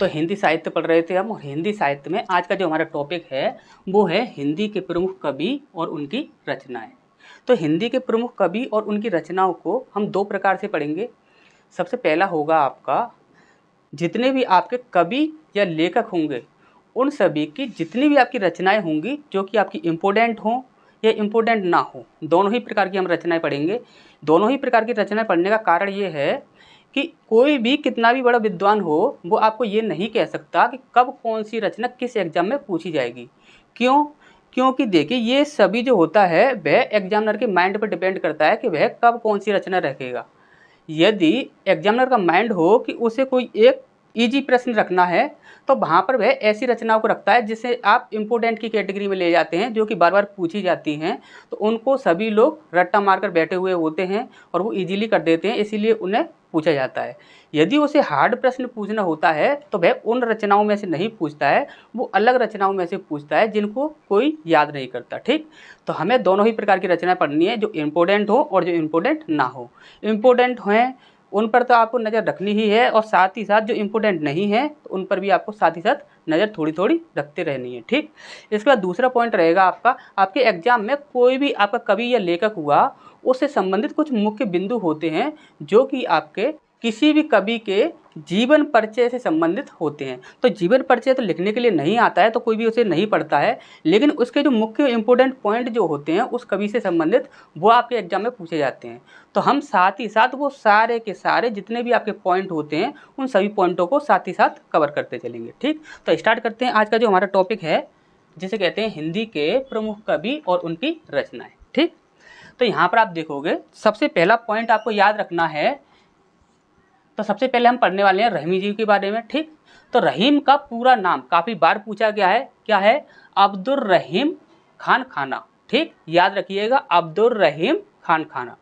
तो हिंदी साहित्य पढ़ रहे थे हम, और हिंदी साहित्य में आज का जो हमारा टॉपिक है वो है हिंदी के प्रमुख कवि और उनकी रचनाएं। तो हिंदी के प्रमुख कवि और उनकी रचनाओं को हम दो प्रकार से पढ़ेंगे। सबसे पहला होगा आपका जितने भी आपके कवि या लेखक होंगे उन सभी की जितनी भी आपकी रचनाएं होंगी जो कि आपकी इम्पोर्टेंट हों या इम्पोर्टेंट ना हो, दोनों ही प्रकार की हम रचनाएं पढ़ेंगे। दोनों ही प्रकार की रचनाएं पढ़ने का कारण ये है कि कोई भी कितना भी बड़ा विद्वान हो वो आपको ये नहीं कह सकता कि कब कौन सी रचना किस एग्जाम में पूछी जाएगी। क्यों? क्योंकि देखिए ये सभी जो होता है वह एग्जामिनर के माइंड पर डिपेंड करता है कि वह कब कौन सी रचना रखेगा। यदि एग्जामिनर का माइंड हो कि उसे कोई एक इजी प्रश्न रखना है तो वहाँ पर वह ऐसी रचनाओं को रखता है जिसे आप इम्पोर्टेंट की कैटेगरी में ले जाते हैं, जो कि बार बार पूछी जाती हैं, तो उनको सभी लोग रट्टा मारकर बैठे हुए होते हैं और वो इजीली कर देते हैं, इसीलिए उन्हें पूछा जाता है। यदि उसे हार्ड प्रश्न पूछना होता है तो वह उन रचनाओं में से नहीं पूछता है, वो अलग रचनाओं में से पूछता है जिनको कोई याद नहीं करता। ठीक, तो हमें दोनों ही प्रकार की रचनाएं पढ़नी है, जो इम्पोर्टेंट हो और जो इम्पोर्टेंट ना हो। इम्पोर्टेंट हैं उन पर तो आपको नज़र रखनी ही है, और साथ ही साथ जो इम्पोर्टेंट नहीं है तो उन पर भी आपको साथ ही साथ नज़र थोड़ी थोड़ी रखते रहनी है। ठीक, इसके बाद दूसरा पॉइंट रहेगा आपका, आपके एग्जाम में कोई भी आपका कवि या लेखक हुआ उससे संबंधित कुछ मुख्य बिंदु होते हैं जो कि आपके किसी भी कवि के जीवन परिचय से संबंधित होते हैं। तो जीवन परिचय तो लिखने के लिए नहीं आता है तो कोई भी उसे नहीं पढ़ता है, लेकिन उसके जो मुख्य इंपॉर्टेंट पॉइंट जो होते हैं उस कवि से संबंधित वो आपके एग्जाम में पूछे जाते हैं। तो हम साथ ही साथ वो सारे के सारे जितने भी आपके पॉइंट होते हैं उन सभी पॉइंटों को साथ ही साथ कवर करते चलेंगे। ठीक, तो स्टार्ट करते हैं आज का जो हमारा टॉपिक है, जिसे कहते हैं हिंदी के प्रमुख कवि और उनकी रचनाएं। ठीक, तो यहाँ पर आप देखोगे सबसे पहला पॉइंट आपको याद रखना है। तो सबसे पहले हम पढ़ने वाले हैं रहीम जी के बारे में। ठीक, तो रहीम का पूरा नाम काफ़ी बार पूछा गया है, क्या है? अब्दुल रहीम खान खाना। ठीक, याद रखिएगा, अब्दुल रहीम खान खाना।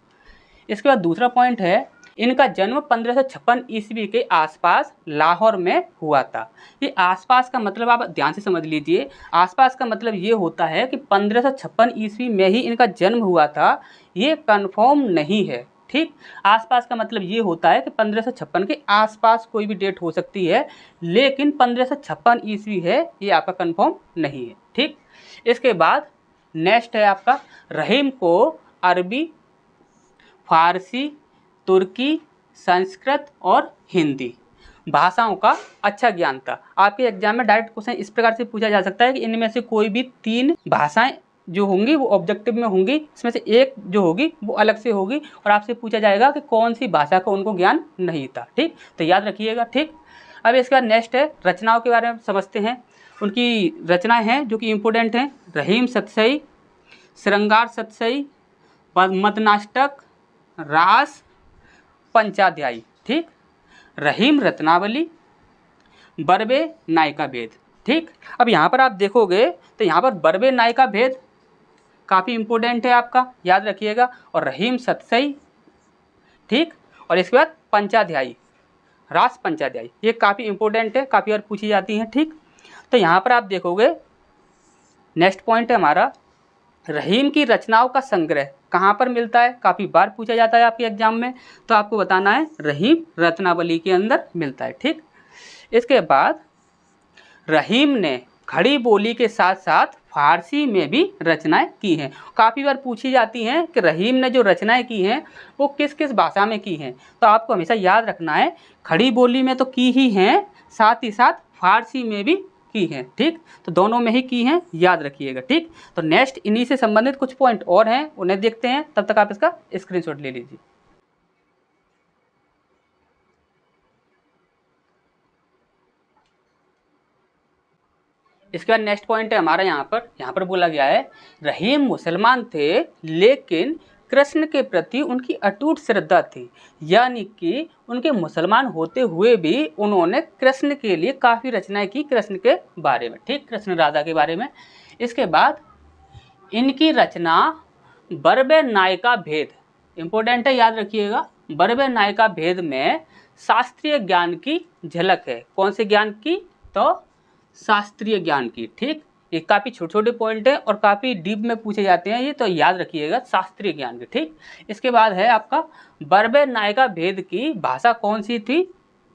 इसके बाद दूसरा पॉइंट है, इनका जन्म 1556 ईस्वी के आसपास लाहौर में हुआ था। ये आसपास का मतलब आप ध्यान से समझ लीजिए, आसपास का मतलब ये होता है कि 1556 ईस्वी में ही इनका जन्म हुआ था, ये कन्फर्म नहीं है। ठीक, आसपास का मतलब ये होता है कि 1556 के आसपास कोई भी डेट हो सकती है, लेकिन 1556 ईस्वी है ये आपका कन्फर्म नहीं है। ठीक, इसके बाद नेक्स्ट है आपका, रहीम को अरबी, फारसी, तुर्की, संस्कृत और हिंदी भाषाओं का अच्छा ज्ञान था। आपके एग्जाम में डायरेक्ट क्वेश्चन इस प्रकार से पूछा जा सकता है कि इनमें से कोई भी 3 भाषाएं जो होंगी वो ऑब्जेक्टिव में होंगी, इसमें से एक जो होगी वो अलग से होगी, और आपसे पूछा जाएगा कि कौन सी भाषा का उनको ज्ञान नहीं था। ठीक, तो याद रखिएगा। ठीक, अब इसके बाद नेक्स्ट है, रचनाओं के बारे में समझते हैं। उनकी रचनाएं हैं जो कि इम्पोर्टेंट हैं, रहीम सतसई, श्रृंगार सतसई, मदनाष्टक, रास, पंचाध्यायी। ठीक, रहीम रत्नावली, बरबे नायिका भेद। ठीक, अब यहाँ पर आप देखोगे तो यहाँ पर बरबे नायिका भेद काफ़ी इम्पोर्टेंट है आपका, याद रखिएगा, और रहीम सतसई। ठीक, और इसके बाद पंचाध्यायी, रास पंचाध्यायी, ये काफ़ी इम्पोर्टेंट है, काफ़ी बार पूछी जाती हैं। ठीक, तो यहाँ पर आप देखोगे नेक्स्ट पॉइंट है हमारा, रहीम की रचनाओं का संग्रह कहाँ पर मिलता है, काफ़ी बार पूछा जाता है आपके एग्जाम में, तो आपको बताना है रहीम रत्नावली के अंदर मिलता है। ठीक, इसके बाद रहीम ने खड़ी बोली के साथ साथ फारसी में भी रचनाएं की हैं। काफ़ी बार पूछी जाती हैं कि रहीम ने जो रचनाएं की हैं वो किस किस भाषा में की हैं, तो आपको हमेशा याद रखना है खड़ी बोली में तो की ही हैं, साथ ही साथ फारसी में भी की हैं। ठीक, तो दोनों में ही की हैं, याद रखिएगा। ठीक, तो नेक्स्ट इन्हीं से संबंधित कुछ पॉइंट और हैं, उन्हें देखते हैं, तब तक आप इसका स्क्रीनशॉट ले लीजिए। इसके बाद नेक्स्ट पॉइंट है हमारा, यहाँ पर बोला गया है, रहीम मुसलमान थे लेकिन कृष्ण के प्रति उनकी अटूट श्रद्धा थी, यानी कि उनके मुसलमान होते हुए भी उन्होंने कृष्ण के लिए काफ़ी रचनाएं की, कृष्ण के बारे में। ठीक, कृष्ण राधा के बारे में। इसके बाद इनकी रचना बरबे नायिका भेद इम्पोर्टेंट है, याद रखिएगा, बरबे नायिका भेद में शास्त्रीय ज्ञान की झलक है। कौन से ज्ञान की? तो शास्त्रीय ज्ञान की। ठीक, ये काफ़ी छोटे छोटे पॉइंट है और काफ़ी डीप में पूछे जाते हैं ये, तो याद रखिएगा, शास्त्रीय ज्ञान की। ठीक, इसके बाद है आपका बरबे नायिका भेद की भाषा कौन सी थी?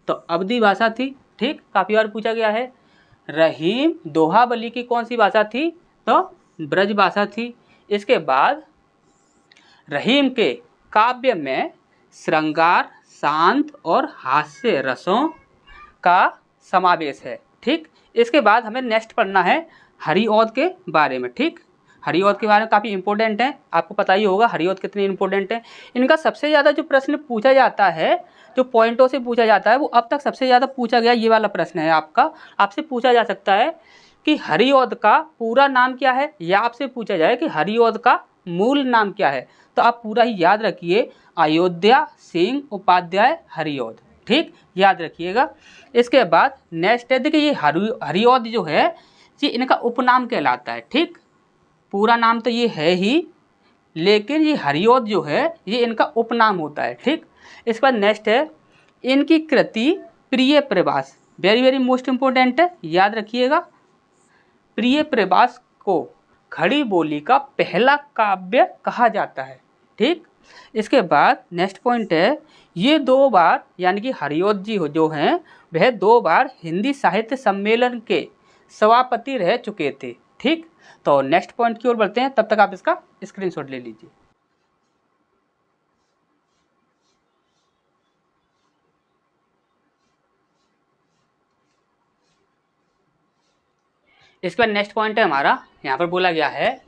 तो अवधी भाषा थी। ठीक, काफ़ी बार पूछा गया है। रहीम दोहाबली की कौन सी भाषा थी? तो ब्रज भाषा थी। इसके बाद रहीम के काव्य में श्रृंगार, शांत और हास्य रसों का समावेश है। ठीक, इसके बाद हमें नेक्स्ट पढ़ना है हरिऔध के बारे में। ठीक, हरिऔध के बारे में काफ़ी इंपॉर्टेंट है, आपको पता ही होगा हरिऔध कितने इंपॉर्टेंट है। इनका सबसे ज़्यादा जो प्रश्न पूछा जाता है, जो पॉइंटों से पूछा जाता है, वो अब तक सबसे ज़्यादा पूछा गया ये वाला प्रश्न है आपका। आपसे पूछा जा सकता है कि हरिऔध का पूरा नाम क्या है, या आपसे पूछा जाए कि हरिऔध का मूल नाम क्या है। तो आप पूरा ही याद रखिए, अयोध्या सिंह उपाध्याय हरिऔध। ठीक, याद रखिएगा। इसके बाद नेक्स्ट है, देखिए ये हरिऔध जो है ये इनका उपनाम कहलाता है। ठीक, पूरा नाम तो ये है ही, लेकिन ये हरिऔध जो है ये इनका उपनाम होता है। ठीक, इसके बाद नेक्स्ट है इनकी कृति प्रिय प्रवास, वेरी वेरी मोस्ट इंपॉर्टेंट है, याद रखिएगा। प्रिय प्रवास को खड़ी बोली का पहला काव्य कहा जाता है। ठीक, इसके बाद नेक्स्ट पॉइंट है, ये 2 बार यानी कि हरिऔध जी जो हैं वह 2 बार हिंदी साहित्य सम्मेलन के सभापति रह चुके थे। ठीक, तो नेक्स्ट पॉइंट की ओर बढ़ते हैं, तब तक आप इसका स्क्रीनशॉट ले लीजिए। इसके बाद नेक्स्ट पॉइंट है हमारा, यहाँ पर बोला गया है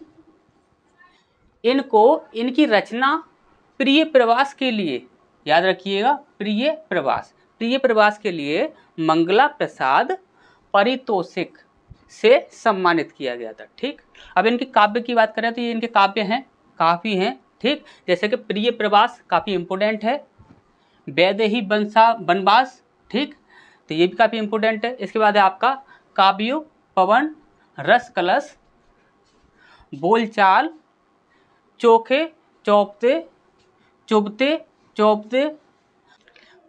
इनको इनकी रचना प्रिय प्रवास के लिए, याद रखिएगा, प्रिय प्रवास के लिए मंगला प्रसाद पारितोषिक से सम्मानित किया गया था। ठीक, अब इनके काव्य की बात करें तो ये इनके काव्य हैं, काफ़ी हैं। ठीक, जैसे कि प्रिय प्रवास काफ़ी इंपॉर्टेंट है, वैदेही वनवास। ठीक, तो ये भी काफ़ी इंपॉर्टेंट है। इसके बाद है आपका काव्यो पवन, रस कलश, बोलचाल, चोखे चौपते, चुभते चौपते,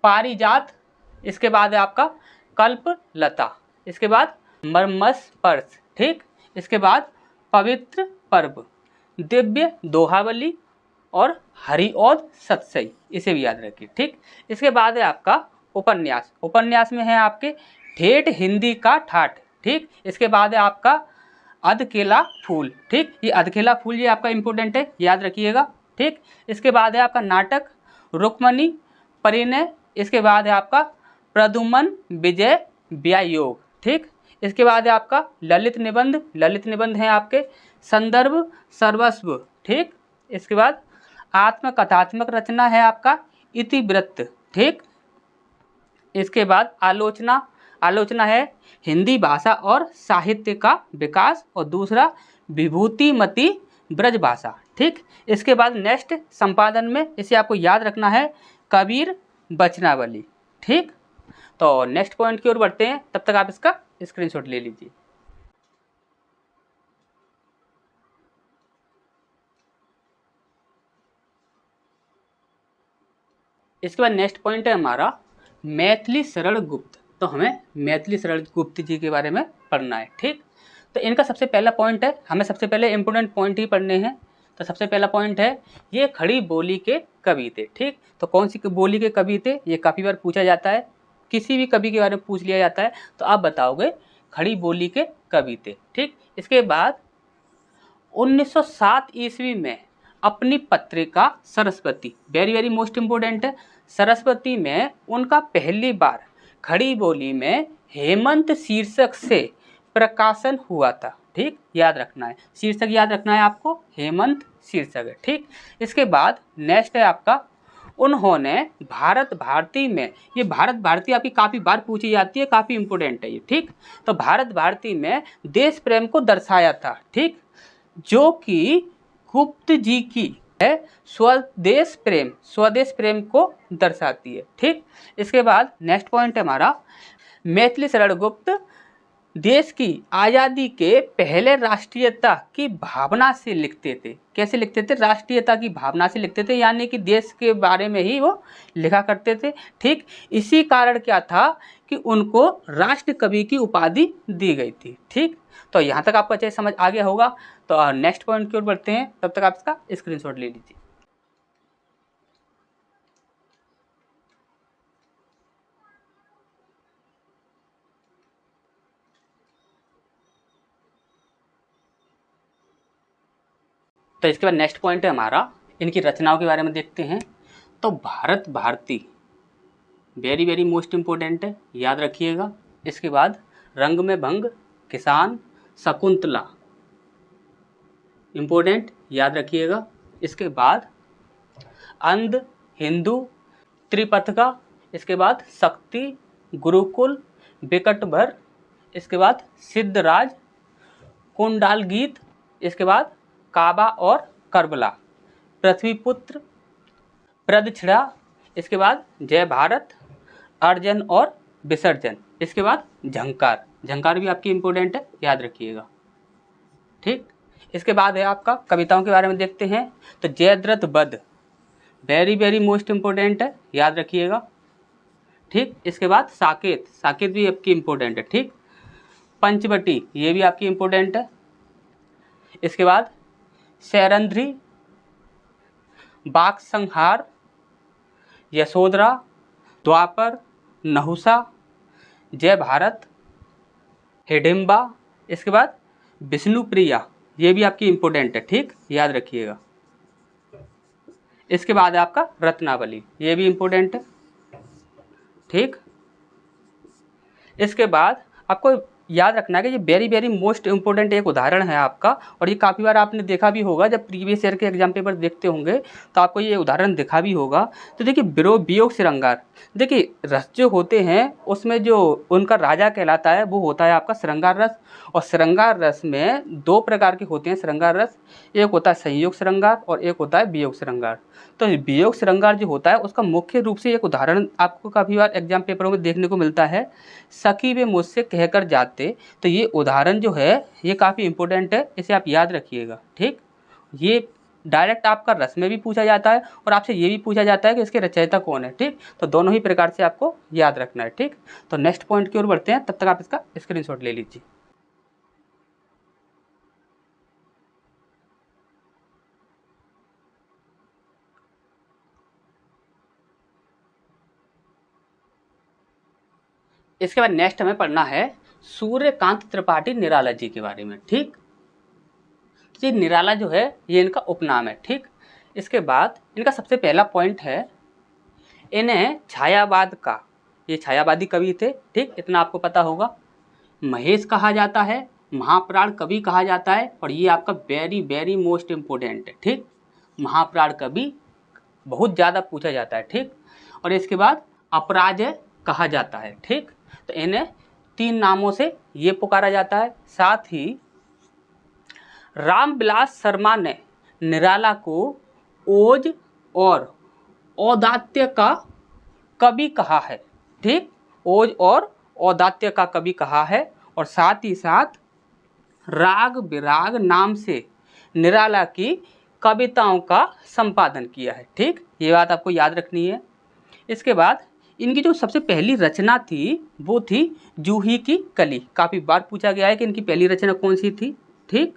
पारिजात। इसके बाद है आपका कल्प लता। इसके बाद मर्मस पर्श। ठीक, इसके बाद पवित्र पर्व, दिव्य दोहावली और हरिऔध सतसई, इसे भी याद रखिए। ठीक, इसके बाद है आपका उपन्यास। उपन्यास में है आपके ठेठ हिंदी का ठाठ। ठीक, इसके बाद है आपका अधकेला फूल। ठीक, ये अधकेला फूल ये आपका इंपॉर्टेंट है, याद रखिएगा। ठीक, इसके बाद है आपका नाटक रुक्मणी परिणय। इसके बाद है आपका प्रद्युमन विजय व्यायोग। ठीक, इसके बाद है आपका ललित निबंध। ललित निबंध हैं आपके संदर्भ सर्वस्व। ठीक, इसके बाद आत्मकथात्मक रचना है आपका इतिवृत्त। ठीक, इसके बाद आलोचना। आलोचना है हिंदी भाषा और साहित्य का विकास, और दूसरा विभूतिमती ब्रज भाषा। ठीक, इसके बाद नेक्स्ट संपादन में इसे आपको याद रखना है कबीर वचनावली। ठीक, तो नेक्स्ट पॉइंट की ओर बढ़ते हैं, तब तक आप इसका स्क्रीनशॉट ले लीजिए। इसके बाद नेक्स्ट पॉइंट है हमारा मैथिली शरण गुप्त। तो हमें मैथिली शरण गुप्त जी के बारे में पढ़ना है। ठीक, तो इनका सबसे पहला पॉइंट है, हमें सबसे पहले इंपोर्टेंट पॉइंट ही पढ़ने हैं। तो सबसे पहला पॉइंट है ये खड़ी बोली के कवि थे। ठीक, तो कौन सी बोली के कवि थे, ये काफ़ी बार पूछा जाता है, किसी भी कवि के बारे में पूछ लिया जाता है तो आप बताओगे खड़ी बोली के कवि थे। ठीक, इसके बाद 1907 ईस्वी में अपनी पत्रिका Saraswati, very very most important है, सरस्वती में उनका पहली बार खड़ी बोली में हेमंत शीर्षक से प्रकाशन हुआ था। ठीक, याद रखना है, शीर्षक याद रखना है आपको, हेमंत शीर्षक है। ठीक, इसके बाद नेक्स्ट है आपका उन्होंने भारत भारती में, ये भारत भारती आपकी काफ़ी बार पूछी जाती है, काफ़ी इंपॉर्टेंट है ये। ठीक, तो भारत भारती में देश प्रेम को दर्शाया था। ठीक, जो कि गुप्त जी की है स्वदेश प्रेम को दर्शाती है। ठीक, इसके बाद नेक्स्ट पॉइंट है हमारा मैथिली शरण गुप्त देश की आज़ादी के पहले राष्ट्रीयता की भावना से लिखते थे। कैसे लिखते थे? राष्ट्रीयता की भावना से लिखते थे, यानी कि देश के बारे में ही वो लिखा करते थे। ठीक, इसी कारण क्या था कि उनको राष्ट्र कवि की उपाधि दी गई थी। ठीक, तो यहाँ तक आपको अच्छे समझ आ गया होगा। तो नेक्स्ट पॉइंट की ओर बढ़ते हैं, तब तक आप इसका स्क्रीनशॉट ले लीजिए। तो इसके बाद नेक्स्ट पॉइंट है हमारा, इनकी रचनाओं के बारे में देखते हैं। तो Bharat Bharati very very most important है, याद रखिएगा। इसके बाद रंग में भंग, किसान, शकुंतला इम्पोर्टेंट, याद रखिएगा। इसके बाद अंध, हिंदू, त्रिपथका, इसके बाद शक्ति, गुरुकुल, विकट भर, इसके बाद सिद्धराज, कुंडाल गीत, इसके बाद काबा और करबला, पृथ्वीपुत्र, प्रदक्षिणा, इसके बाद जय भारत, अर्जन और विसर्जन, इसके बाद झंकार, झंकार भी आपकी इंपॉर्टेंट है, याद रखिएगा। ठीक, इसके बाद है आपका कविताओं के बारे में देखते हैं। तो जयद्रथ वध वेरी वेरी मोस्ट इम्पोर्टेंट है, याद रखिएगा। ठीक, इसके बाद साकेत, साकेत भी आपकी इम्पोर्टेंट है। ठीक, पंचवटी ये भी आपकी इम्पोर्टेंट है। इसके बाद शैरंध्री, बाक संहार, यशोधरा, द्वापर, नहुसा, जय भारत, हिडिम्बा, इसके बाद विष्णुप्रिया ये भी आपकी इम्पोर्टेंट है। ठीक, याद रखिएगा। इसके बाद है आपका रत्नावली, ये भी इम्पोर्टेंट है। ठीक, इसके बाद आपको याद रखना है कि ये वेरी वेरी मोस्ट इम्पोर्टेंट एक उदाहरण है आपका, और ये काफ़ी बार आपने देखा भी होगा, जब प्रीवियस ईयर के एग्जाम पेपर देखते होंगे तो आपको ये उदाहरण दिखा भी होगा। तो देखिए वियोग श्रृंगार, देखिए रस जो होते हैं उसमें जो उनका राजा कहलाता है वो होता है आपका श्रृंगार रस, और श्रृंगार रस में दो प्रकार के होते हैं श्रृंगार रस, एक होता है संयोग श्रृंगार और एक होता है वियोग श्रृंगार। तो वियोग श्रृंगार जो होता है उसका मुख्य रूप से एक उदाहरण आपको काफ़ी बार एग्जाम पेपरों में देखने को मिलता है, सखी वे मुझसे कहकर जाते। तो ये उदाहरण जो है ये काफ़ी इंपॉर्टेंट है, इसे आप याद रखिएगा। ठीक, ये डायरेक्ट आपका रस में भी पूछा जाता है और आपसे ये भी पूछा जाता है कि इसके रचयिता कौन है। ठीक, तो दोनों ही प्रकार से आपको याद रखना है। ठीक, तो नेक्स्ट पॉइंट की ओर बढ़ते हैं, तब तक आप इसका स्क्रीनशॉट ले लीजिए। इसके बाद नेक्स्ट हमें पढ़ना है सूर्यकांत त्रिपाठी निराला जी के बारे में। ठीक, ये निराला जो है ये इनका उपनाम है। ठीक, इसके बाद इनका सबसे पहला पॉइंट है, इन्हें छायावाद का, ये छायावादी कवि थे। ठीक, इतना आपको पता होगा। महेश कहा जाता है, महाप्राण कवि कहा जाता है, और ये आपका वेरी वेरी मोस्ट इम्पोर्टेंट है। ठीक, महाप्राण कवि बहुत ज़्यादा पूछा जाता है। ठीक, और इसके बाद अपराजय कहा जाता है। ठीक, तो इन्हें 3 नामों से ये पुकारा जाता है। साथ ही रामविलास शर्मा ने निराला को ओज और औदात्य का कवि कहा है। ठीक, ओज और औदात्य का कवि कहा है, और साथ ही साथ राग विराग नाम से निराला की कविताओं का संपादन किया है। ठीक, ये बात आपको याद रखनी है। इसके बाद इनकी जो सबसे पहली रचना थी वो थी जूही की कली। काफ़ी बार पूछा गया है कि इनकी पहली रचना कौन सी थी। ठीक,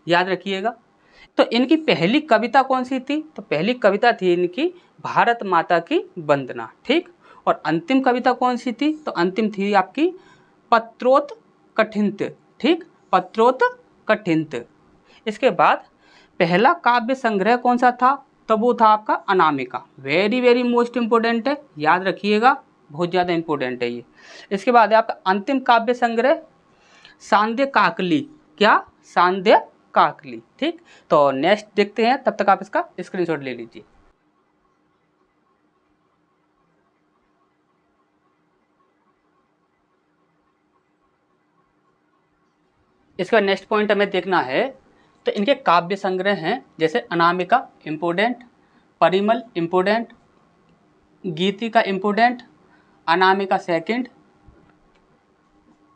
याद रखिएगा। तो इनकी पहली कविता कौन सी थी? तो पहली कविता थी इनकी भारत माता की वंदना। ठीक, और अंतिम कविता कौन सी थी? तो अंतिम थी आपकी पत्रोत कठिंत। ठीक, पत्रोत कठिंत। इसके बाद पहला काव्य संग्रह कौन सा था? तो वो था आपका Anamika. Very very most important है, याद रखिएगा, बहुत ज़्यादा इंपॉर्टेंट है ये। इसके बाद है आपका अंतिम काव्य संग्रह सांध्य काकली। क्या? सांध्य काकली। ठीक, तो नेक्स्ट देखते हैं, तब तक आप इसका स्क्रीनशॉट ले लीजिए। इसका नेक्स्ट पॉइंट हमें देखना है, तो इनके काव्य संग्रह हैं जैसे अनामिका इम्पोर्टेंट, परिमल इम्पोर्टेंट, गीतिका इम्पोर्टेंट, अनामिका सेकंड,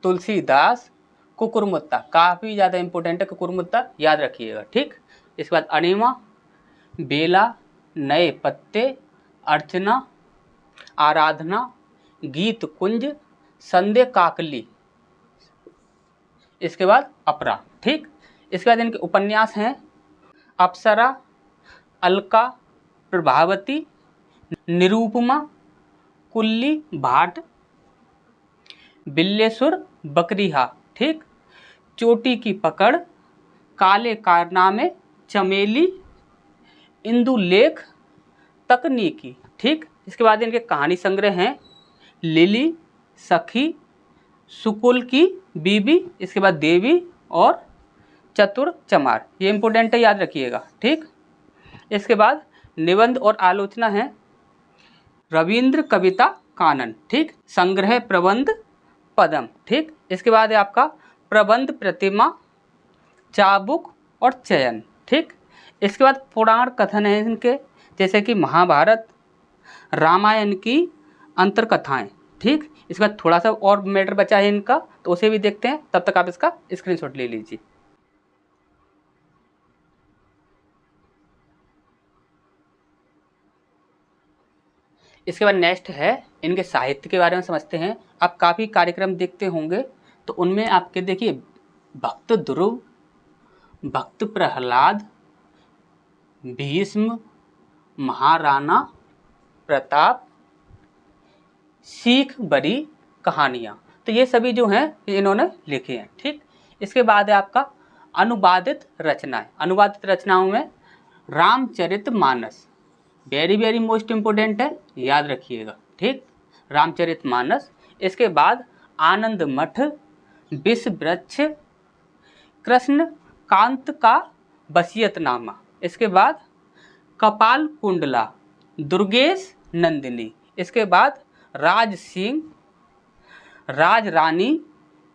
तुलसीदास, कुकुरमुत्ता काफ़ी ज़्यादा इंपॉर्टेंट है, कुकुरमुत्ता याद रखिएगा। ठीक, इसके बाद अनिमा, बेला, नए पत्ते, अर्चना, आराधना, गीत कुंज, संध्या काकली, इसके बाद अपरा। ठीक, इसके बाद इनके उपन्यास हैं अप्सरा, अलका, प्रभावती, निरूपमा, कुल्ली, भाट, बिल्लेसुर, बकरीहा। ठीक, चोटी की पकड़, काले कारनामे, चमेली, इंदुलेख तकनीकी, ठीक। इसके बाद इनके कहानी संग्रह हैं लिली, सखी, सुकुल की बीबी, इसके बाद देवी और चतुर चमार। ये इंपॉर्टेंट है, याद रखिएगा, ठीक। इसके बाद निबंध और आलोचना है रविंद्र कविता कानन, ठीक। संग्रह प्रबंध पदम, ठीक। इसके बाद है आपका प्रबंध प्रतिमा, चाबुक और चयन, ठीक। इसके बाद पुराण कथन है इनके, जैसे कि महाभारत, रामायण की अंतरकथाएं, ठीक। इसके बाद थोड़ा सा और मैटर बचा है इनका, तो उसे भी देखते हैं, तब तक आप इसका स्क्रीनशॉट ले लीजिए। इसके बाद नेक्स्ट है इनके साहित्य के बारे में समझते हैं। आप काफ़ी कार्यक्रम देखते होंगे, तो उनमें आपके देखिए भक्त ध्रुव, भक्त प्रहलाद, भीष्म, महाराणा प्रताप, सीख बड़ी कहानियाँ, तो ये सभी जो हैं इन्होंने लिखे हैं, ठीक। इसके बाद है आपका अनुवादित रचनाएं। अनुवादित रचनाओं में Ramcharitmanas, very very most important है, याद रखिएगा, ठीक। रामचरितमानस। इसके बाद आनंद मठ, विष वृक्ष, कृष्ण कांत का वसीयतनामा। इसके बाद कपाल कुंडला, दुर्गेश नंदिनी। इसके बाद राज सिंह, राज रानी,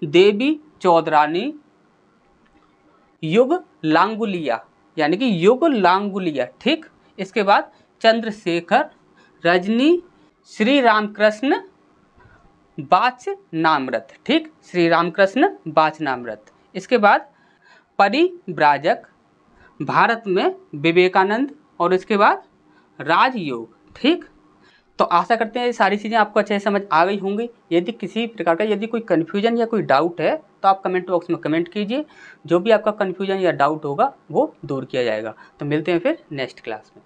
देवी चौधरानी, युग लांगुलिया, यानी कि युग लांगुलिया, ठीक। इसके बाद चंद्रशेखर, रजनी, श्री रामकृष्ण वाचनामृत, ठीक। श्री रामकृष्ण वाचनामृत। इसके बाद परिव्राजक, भारत में विवेकानंद, और इसके बाद राजयोग, ठीक। तो आशा करते हैं ये सारी चीज़ें आपको अच्छे से समझ आ गई होंगी। यदि किसी प्रकार का यदि कोई कन्फ्यूजन या कोई डाउट है तो आप कमेंट बॉक्स में कमेंट कीजिए, जो भी आपका कन्फ्यूजन या डाउट होगा वो दूर किया जाएगा। तो मिलते हैं फिर नेक्स्ट क्लास में।